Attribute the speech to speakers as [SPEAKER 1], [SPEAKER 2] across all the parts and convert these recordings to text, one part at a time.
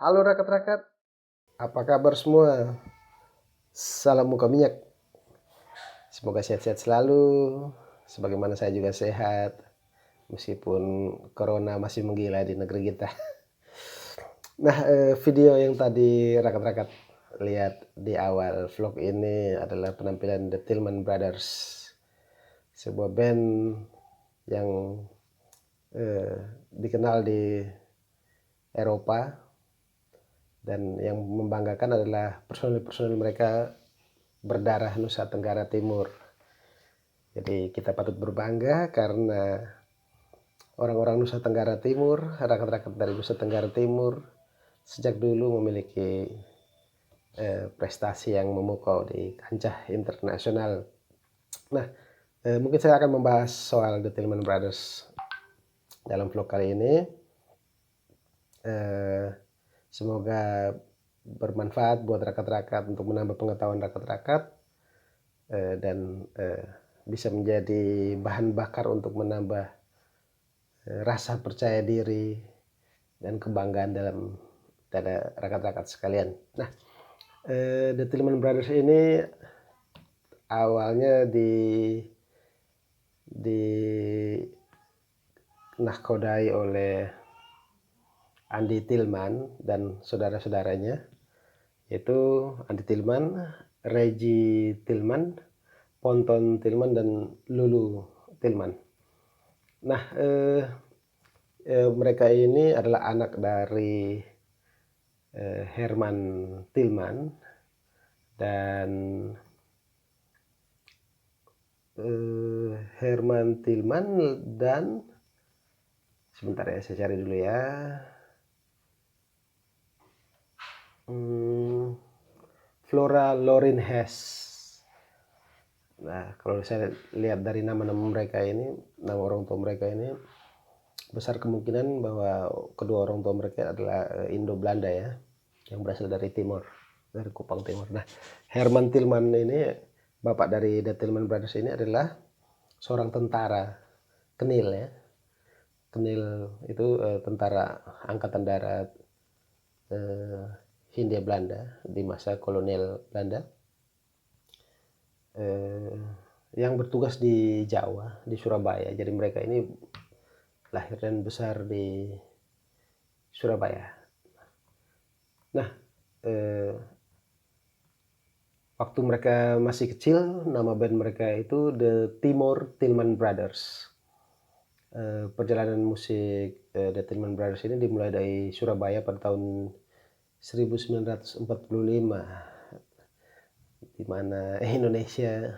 [SPEAKER 1] Halo rakat-rakat, apa kabar semua? Salam muka minyak. Semoga sehat-sehat selalu, sebagaimana saya juga sehat, meskipun corona masih menggila di negeri kita. Nah, video yang tadi rakat-rakat lihat di awal vlog ini adalah penampilan The Tillman Brothers, sebuah band yang dikenal di Eropa, dan yang membanggakan adalah personil-personil mereka berdarah Nusa Tenggara Timur. Jadi kita patut berbangga karena orang-orang Nusa Tenggara Timur, rakyat-rakyat dari Nusa Tenggara Timur sejak dulu memiliki prestasi yang memukau di kancah internasional. Nah, mungkin saya akan membahas soal The Tillman Brothers dalam vlog kali ini. Semoga bermanfaat buat rakyat-rakyat untuk menambah pengetahuan rakyat-rakyat dan bisa menjadi bahan bakar untuk menambah rasa percaya diri dan kebanggaan dalam dada rakyat-rakyat sekalian. Nah, The Tillman Brothers ini awalnya nahkodai oleh Andy Tillman dan saudara-saudaranya, yaitu Andy Tillman, Reggie Tillman, Ponton Tillman, dan Lulu Tillman. Nah, mereka ini adalah anak dari Herman Tillman dan Herman Tillman dan sebentar ya, saya cari dulu ya. Flora Lorin Hess. Nah, kalau saya lihat dari nama-nama mereka ini, nama orang tua mereka ini, besar kemungkinan bahwa kedua orang tua mereka adalah Indo-Belanda ya, yang berasal dari timur, dari Kupang Timur. Nah, Herman Tillman ini, bapak dari The Tillman Brothers ini, adalah seorang tentara Kenil ya. Kenil itu tentara angkatan darat Hindia Belanda di masa kolonial Belanda, yang bertugas di Jawa, di Surabaya. Jadi mereka ini lahir dan besar di Surabaya. Nah, waktu mereka masih kecil, nama band mereka itu The Timor Tillman Brothers. Perjalanan musik The Tillman Brothers ini dimulai dari Surabaya pada tahun 1945, di mana Indonesia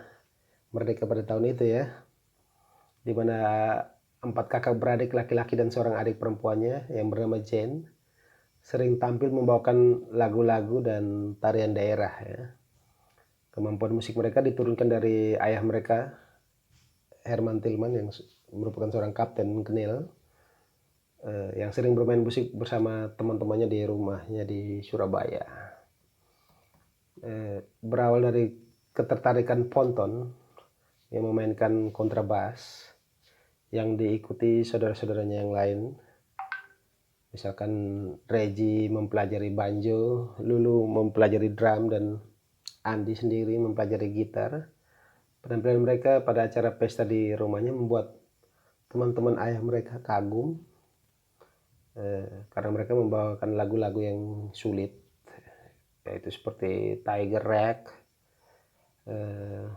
[SPEAKER 1] merdeka pada tahun itu ya, di mana 4 kakak beradik laki-laki dan seorang adik perempuannya yang bernama Jane sering tampil membawakan lagu-lagu dan tarian daerah ya. Kemampuan musik mereka diturunkan dari ayah mereka, Herman Tillman, yang merupakan seorang kapten Kenil, yang sering bermain musik bersama teman-temannya di rumahnya di Surabaya. Berawal dari ketertarikan Ponton yang memainkan kontrabas, yang diikuti saudara-saudaranya yang lain. Misalkan Reggie mempelajari banjo, Lulu mempelajari drum, dan Andy sendiri mempelajari gitar. Penampilan mereka pada acara pesta di rumahnya membuat teman-teman ayah mereka kagum, karena mereka membawakan lagu-lagu yang sulit, yaitu seperti Tiger Rag, 12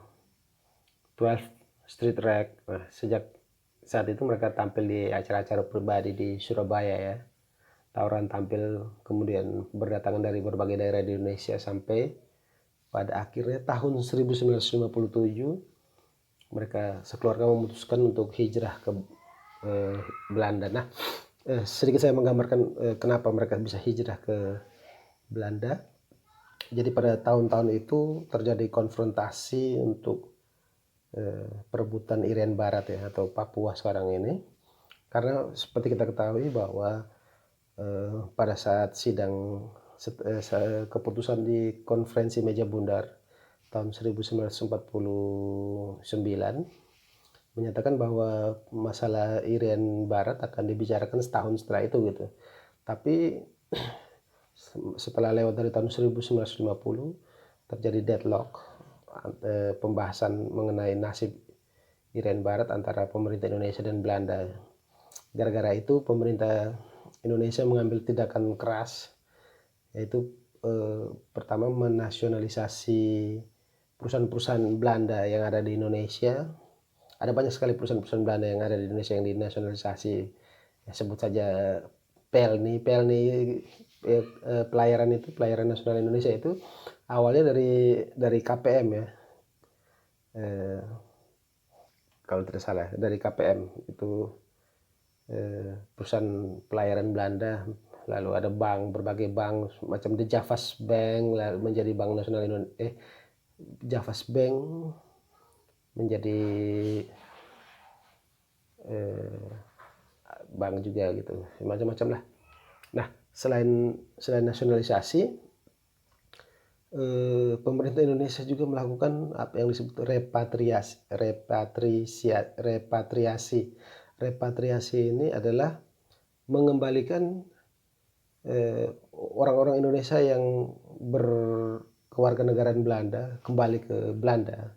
[SPEAKER 1] Street Rag. Nah, sejak saat itu mereka tampil di acara-acara pribadi di Surabaya ya. Tawuran tampil kemudian berdatangan dari berbagai daerah di Indonesia, sampai pada akhirnya tahun 1957 mereka sekeluarga memutuskan untuk hijrah ke Belanda. Nah, sedikit saya menggambarkan kenapa mereka bisa hijrah ke Belanda. Jadi pada tahun-tahun itu terjadi konfrontasi untuk perebutan Irian Barat ya, atau Papua sekarang ini. Karena seperti kita ketahui bahwa pada saat sidang keputusan di konferensi meja bundar tahun 1949 menyatakan bahwa masalah Irian Barat akan dibicarakan setahun setelah itu gitu. Tapi Setelah lewat dari tahun 1950 terjadi deadlock, pembahasan mengenai nasib Irian Barat antara pemerintah Indonesia dan Belanda. Gara-gara itu pemerintah Indonesia mengambil tindakan keras, yaitu pertama menasionalisasi perusahaan-perusahaan Belanda yang ada di Indonesia. Ada banyak sekali perusahaan-perusahaan Belanda yang ada di Indonesia yang dinasionalisasi. Ya, sebut saja Pelni pelayaran nasional Indonesia itu awalnya dari KPM ya. Kalau tidak salah dari KPM itu perusahaan pelayaran Belanda, lalu ada berbagai bank macam The Javas Bank lalu menjadi Bank Nasional Indonesia, Javas Bank menjadi bank juga gitu, macam-macam lah. Nah, selain nasionalisasi, pemerintah Indonesia juga melakukan apa yang disebut repatriasi. Repatriasi ini adalah mengembalikan orang-orang Indonesia yang berkewarganegaraan Belanda kembali ke Belanda.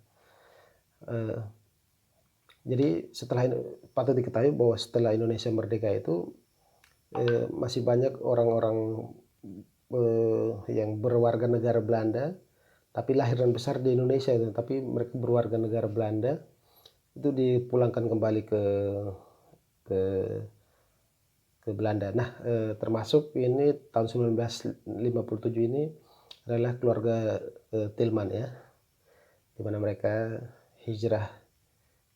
[SPEAKER 1] Jadi patut diketahui bahwa setelah Indonesia merdeka itu masih banyak orang-orang yang berwarga negara Belanda tapi lahir dan besar di Indonesia, tapi mereka berwarga negara Belanda itu dipulangkan kembali ke Belanda. Nah, termasuk ini tahun 1957 ini adalah keluarga Tilman ya, di mana mereka hijrah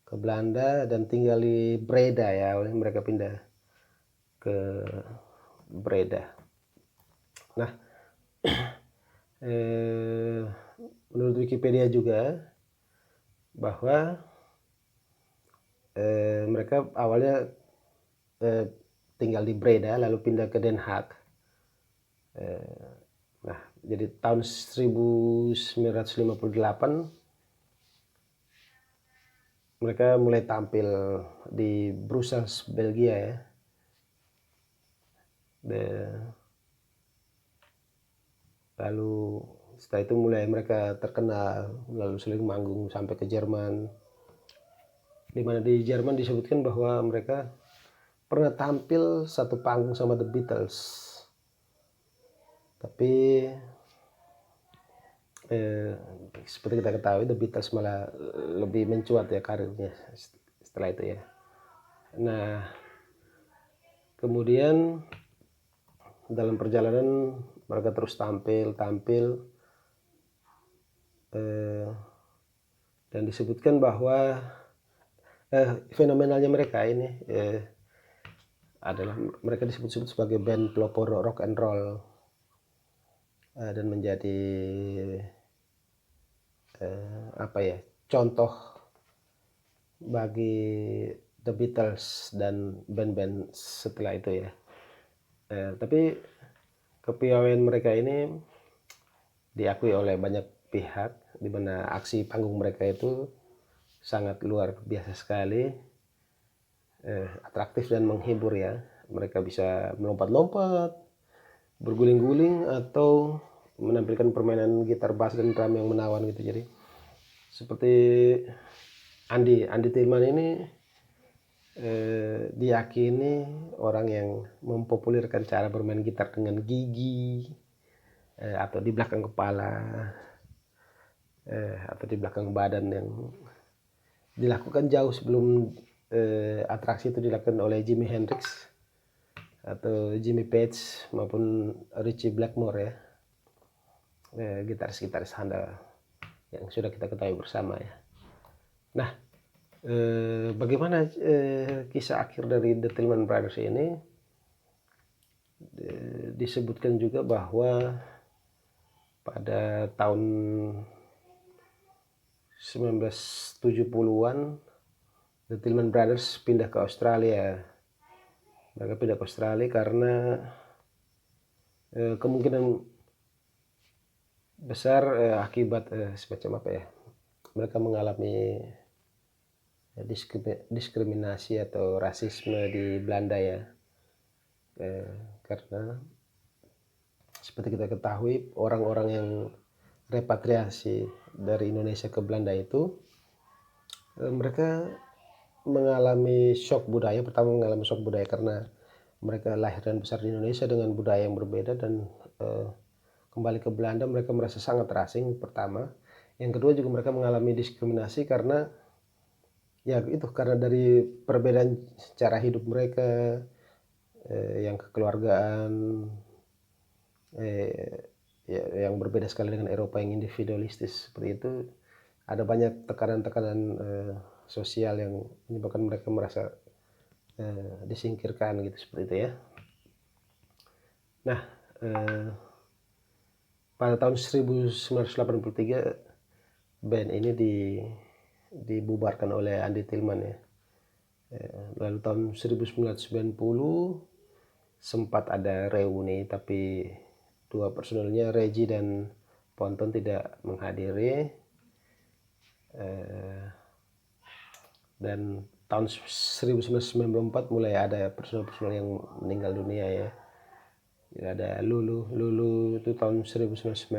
[SPEAKER 1] ke Belanda dan tinggal di Breda ya, mereka pindah ke Breda. Nah, menurut Wikipedia juga bahwa mereka awalnya tinggal di Breda lalu pindah ke Den Haag. Nah, jadi tahun 1958 mereka mulai tampil di Brussels, Belgia ya. Lalu setelah itu mulai mereka terkenal, lalu sering manggung sampai ke Jerman. Di mana di Jerman disebutkan bahwa mereka pernah tampil satu panggung sama The Beatles. Tapi seperti kita ketahui The Beatles malah lebih mencuat ya karirnya setelah itu ya. Nah, kemudian dalam perjalanan mereka terus tampil dan disebutkan bahwa fenomenalnya mereka ini adalah mereka disebut sebagai band pelopor rock and roll dan menjadi contoh bagi The Beatles dan band-band setelah itu ya. Tapi kepiawaian mereka ini diakui oleh banyak pihak, di mana aksi panggung mereka itu sangat luar biasa sekali, atraktif dan menghibur ya. Mereka bisa melompat-lompat, berguling-guling, atau menampilkan permainan gitar bass dan drum yang menawan gitu. Jadi seperti Andi Tilman ini diyakini orang yang mempopulerkan cara bermain gitar dengan gigi atau di belakang kepala atau di belakang badan, yang dilakukan jauh sebelum atraksi itu dilakukan oleh Jimi Hendrix atau Jimmy Page maupun Ritchie Blackmore ya, gitaris-gitaris handal yang sudah kita ketahui bersama ya. Nah, bagaimana kisah akhir dari The Tillman Brothers ini? Disebutkan juga bahwa pada tahun 1970-an The Tillman Brothers pindah ke Australia. Mereka pindah ke Australia karena kemungkinan besar akibat semacam apa ya, mereka mengalami diskriminasi atau rasisme di Belanda ya, karena seperti kita ketahui, orang-orang yang repatriasi dari Indonesia ke Belanda itu, mereka mengalami shock budaya. Pertama mengalami shock budaya karena mereka lahir dan besar di Indonesia dengan budaya yang berbeda, dan kembali ke Belanda mereka merasa sangat terasing pertama. Yang kedua juga mereka mengalami diskriminasi karena ya itu, karena dari perbedaan cara hidup mereka, yang kekeluargaan, ya, yang berbeda sekali dengan Eropa yang individualistis seperti itu. Ada banyak tekanan-tekanan sosial yang menyebabkan mereka merasa disingkirkan gitu, seperti itu ya. Nah, pada tahun 1983 band ini dibubarkan oleh Andy Tillman ya. Lalu tahun 1990 sempat ada reuni, tapi dua personelnya, Reggie dan Ponton, tidak menghadiri. Dan tahun 1994 mulai ada personel-personel yang meninggal dunia ya. Jadi ada Lulu itu tahun 1994,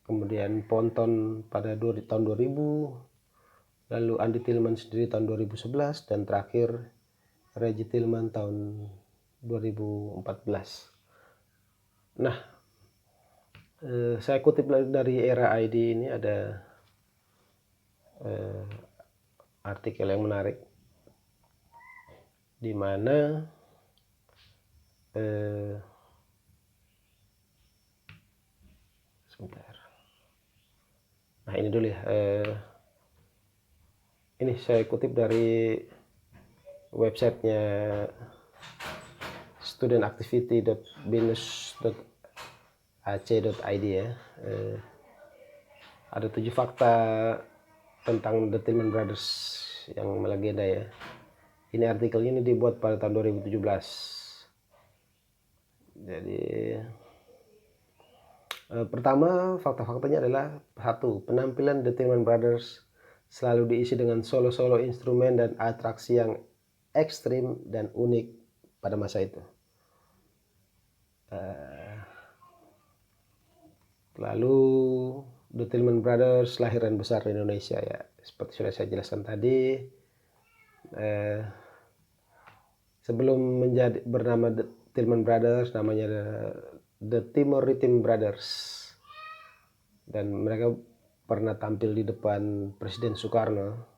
[SPEAKER 1] kemudian Ponton pada tahun 2000, lalu Andy Tillman sendiri tahun 2011, dan terakhir Reggie Tillman tahun 2014. Nah, saya kutip dari Era ID ini ada artikel yang menarik di mana sebentar. Nah, ini dulu ya. Ini saya kutip dari websitenya studentactivity.binus.ac.id ya. Ada 7 fakta tentang The Tillman Brothers yang melegenda ya. Ini artikelnya ini dibuat pada tahun 2017. Jadi pertama, fakta-faktanya adalah: 1. Penampilan The Tillman Brothers selalu diisi dengan solo-solo instrumen dan atraksi yang ekstrim dan unik pada masa itu. Lalu The Tillman Brothers lahir dan besar di Indonesia ya, seperti sudah saya jelaskan tadi. Sebelum menjadi bernama The Tillman Brothers, namanya The Timor Rhythm Brothers, dan mereka pernah tampil di depan Presiden Soekarno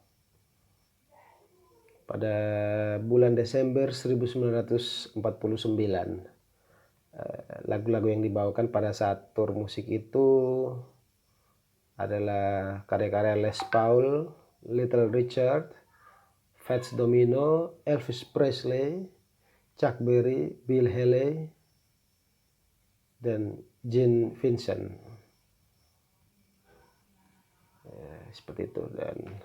[SPEAKER 1] pada bulan Desember 1949. Lagu-lagu yang dibawakan pada saat tur musik itu adalah karya-karya Les Paul, Little Richard, Fats Domino, Elvis Presley, Chuck Berry, Bill Haley, dan Gene Vincent. Seperti itu. Dan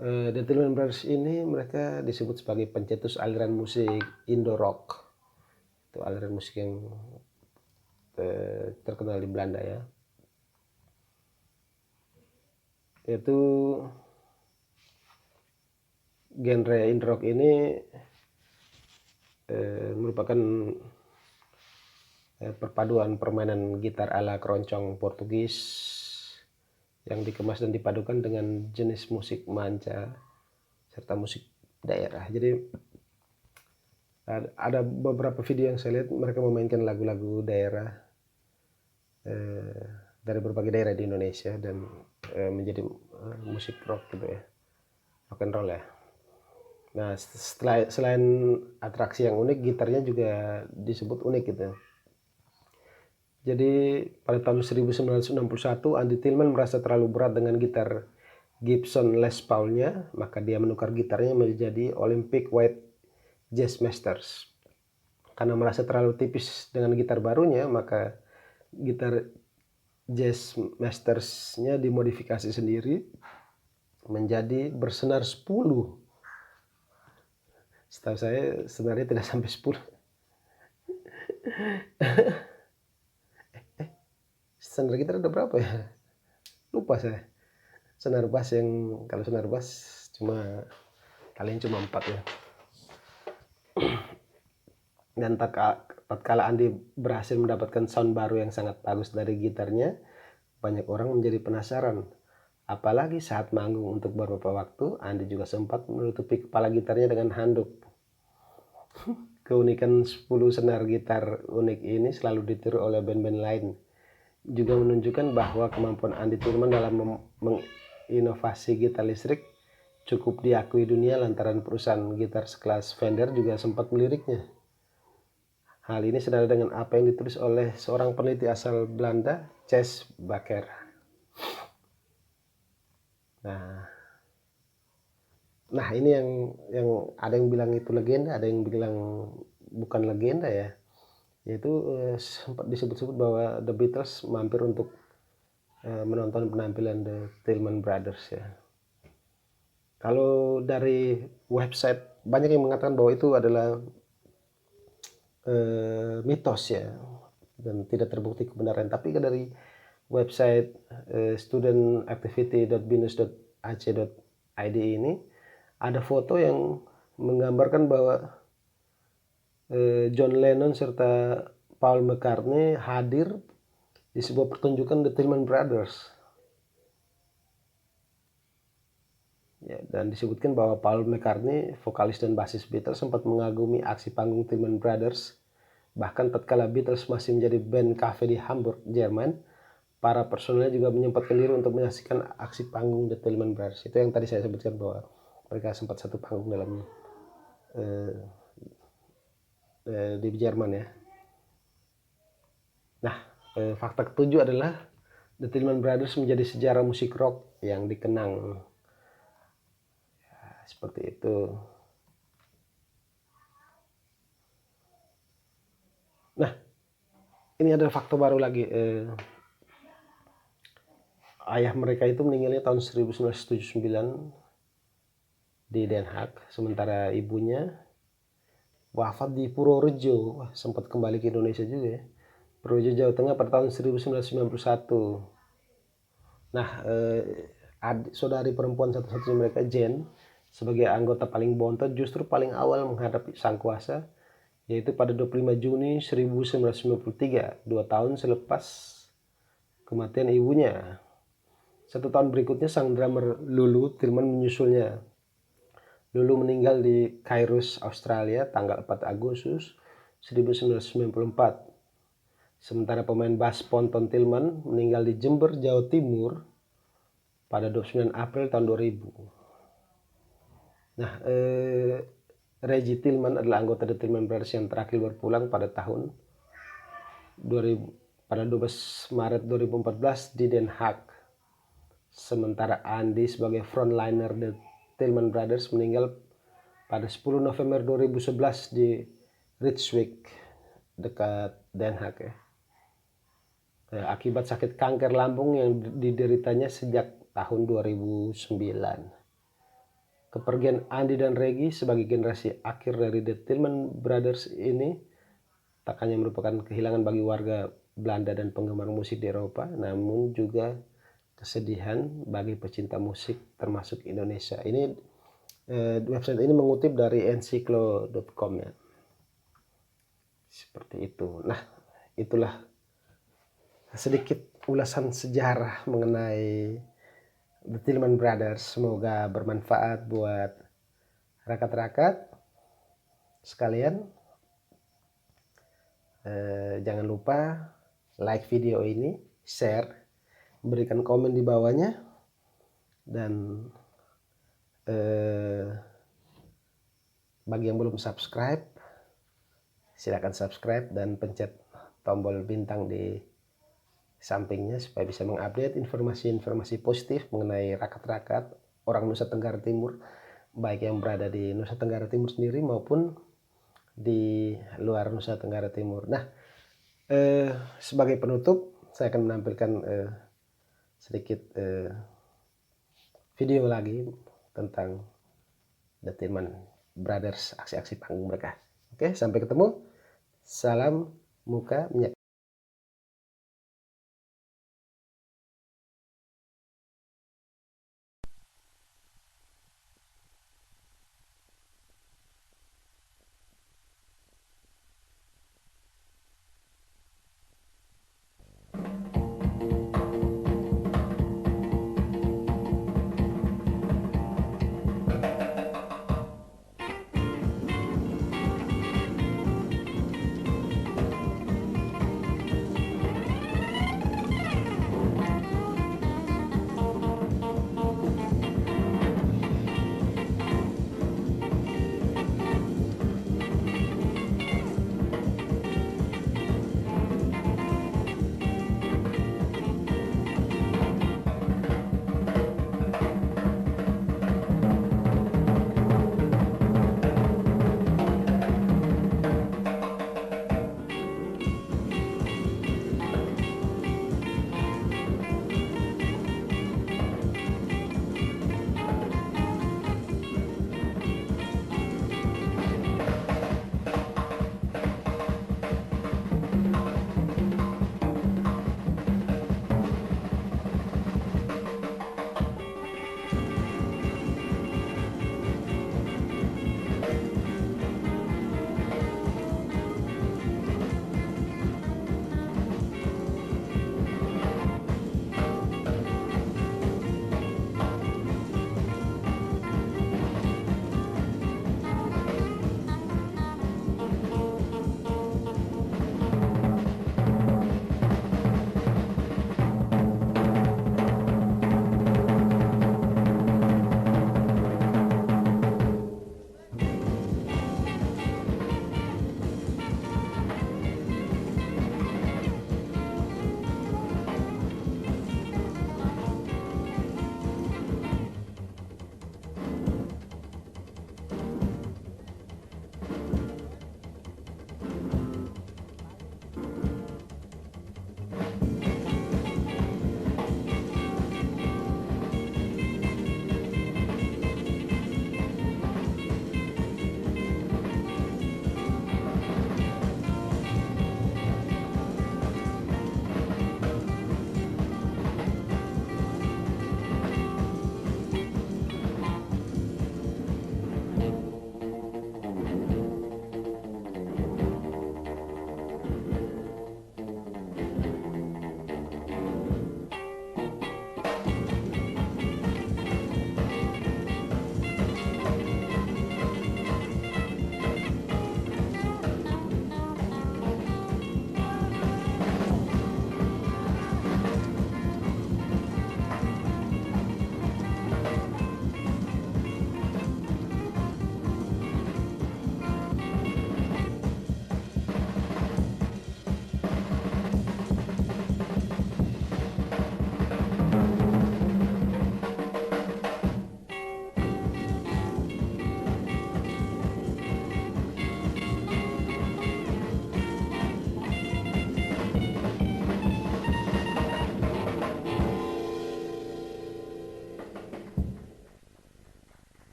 [SPEAKER 1] The Tillman Brothers ini mereka disebut sebagai pencetus aliran musik Indo Rock. Itu aliran musik yang terkenal di Belanda ya. Yaitu genre Indo Rock ini merupakan perpaduan permainan gitar ala keroncong Portugis yang dikemas dan dipadukan dengan jenis musik manca serta musik daerah. Jadi ada beberapa video yang saya lihat mereka memainkan lagu-lagu daerah dari berbagai daerah di Indonesia dan menjadi musik rock gitu ya, rock and roll ya. Nah, selain atraksi yang unik, gitarnya juga disebut unik gitu. Jadi pada tahun 1961 Andy Tillman merasa terlalu berat dengan gitar Gibson Les Paul-nya, maka dia menukar gitarnya menjadi Olympic White Jazz Masters. Karena merasa terlalu tipis dengan gitar barunya, maka gitar Jazz Masters-nya dimodifikasi sendiri menjadi bersenar 10. Setahu saya sebenarnya tidak sampai 10. Senar gitar ada berapa ya? Lupa saya. Senar bass kalau senar bass kalian cuma 4 ya. Dan tak tatkala Andi berhasil mendapatkan sound baru yang sangat bagus dari gitarnya, banyak orang menjadi penasaran. Apalagi saat manggung untuk beberapa waktu, Andi juga sempat menutupi kepala gitarnya dengan handuk. Keunikan 10 senar gitar unik ini selalu ditiru oleh band-band lain. Juga menunjukkan bahwa kemampuan Andi Tillman dalam menginovasi gitar listrik cukup diakui dunia lantaran perusahaan gitar sekelas Fender juga sempat meliriknya. Hal ini senada dengan apa yang ditulis oleh seorang peneliti asal Belanda, Chess Baker. Nah ini yang ada yang bilang itu legenda, ada yang bilang bukan legenda ya. Yaitu sempat disebut-sebut bahwa The Beatles mampir untuk menonton penampilan The Tillman Brothers ya. Kalau dari website banyak yang mengatakan bahwa itu adalah mitos ya dan tidak terbukti kebenaran, tapi dari website studentactivity.binus.ac.id ini ada foto yang menggambarkan bahwa John Lennon serta Paul McCartney hadir di sebuah pertunjukan The Tillman Brothers. Ya, dan disebutkan bahwa Paul McCartney, vokalis dan basis Beatles, sempat mengagumi aksi panggung Tillman Brothers. Bahkan tatkala Beatles masih menjadi band cafe di Hamburg, Jerman, para personelnya juga menyempatkan diri untuk menyaksikan aksi panggung The Tillman Brothers. Itu yang tadi saya sebutkan bahwa mereka sempat satu panggung dalam di Jerman ya. Nah, fakta ketujuh adalah The Tillman Brothers menjadi sejarah musik rock yang dikenang. Seperti itu. Nah, ini ada fakta baru lagi. Ayah mereka itu meninggalnya tahun 1979 di Den Haag, sementara ibunya wafat di Purworejo. Sempat kembali ke Indonesia juga ya. Purworejo, Jawa Tengah pada tahun 1991. Nah, saudari perempuan satu-satunya mereka, Jane, sebagai anggota paling bontot justru paling awal menghadapi sang kuasa, yaitu pada 25 Juni 1993, 2 tahun selepas kematian ibunya. 1 tahun berikutnya sang drummer Lulu Tillman menyusulnya. Lulu meninggal di Cairns, Australia tanggal 4 Agustus 1994. Sementara pemain bass Ponton Tillman meninggal di Jember, Jawa Timur pada 29 April tahun 2000. Nah, Reggie Tillman adalah anggota The Tillman Brothers yang terakhir berpulang pada tahun 2000, pada 12 Maret 2014 di Den Haag. Sementara Andy sebagai frontliner The Tillman Brothers meninggal pada 10 November 2011 di Rijswijk dekat Den Haag ya. Akibat sakit kanker lambung yang dideritanya sejak tahun 2009. Kepergian Andy dan Reggie sebagai generasi akhir dari The Tillman Brothers ini tak hanya merupakan kehilangan bagi warga Belanda dan penggemar musik di Eropa, namun juga kesedihan bagi pecinta musik termasuk Indonesia. Ini website ini mengutip dari encyclo.com ya. Seperti itu. Nah, itulah sedikit ulasan sejarah mengenai The Tillman Brothers. Semoga bermanfaat buat rakat-rakat sekalian. Jangan lupa like video ini, share, berikan komen di bawahnya, dan bagi yang belum subscribe, silakan subscribe dan pencet tombol bintang di sampingnya supaya bisa mengupdate informasi-informasi positif mengenai rakat-rakat orang Nusa Tenggara Timur, baik yang berada di Nusa Tenggara Timur sendiri maupun di luar Nusa Tenggara Timur. Nah, sebagai penutup saya akan menampilkan sedikit video lagi tentang The Tillman Brothers, aksi-aksi panggung mereka. Oke, sampai ketemu. Salam muka minyak.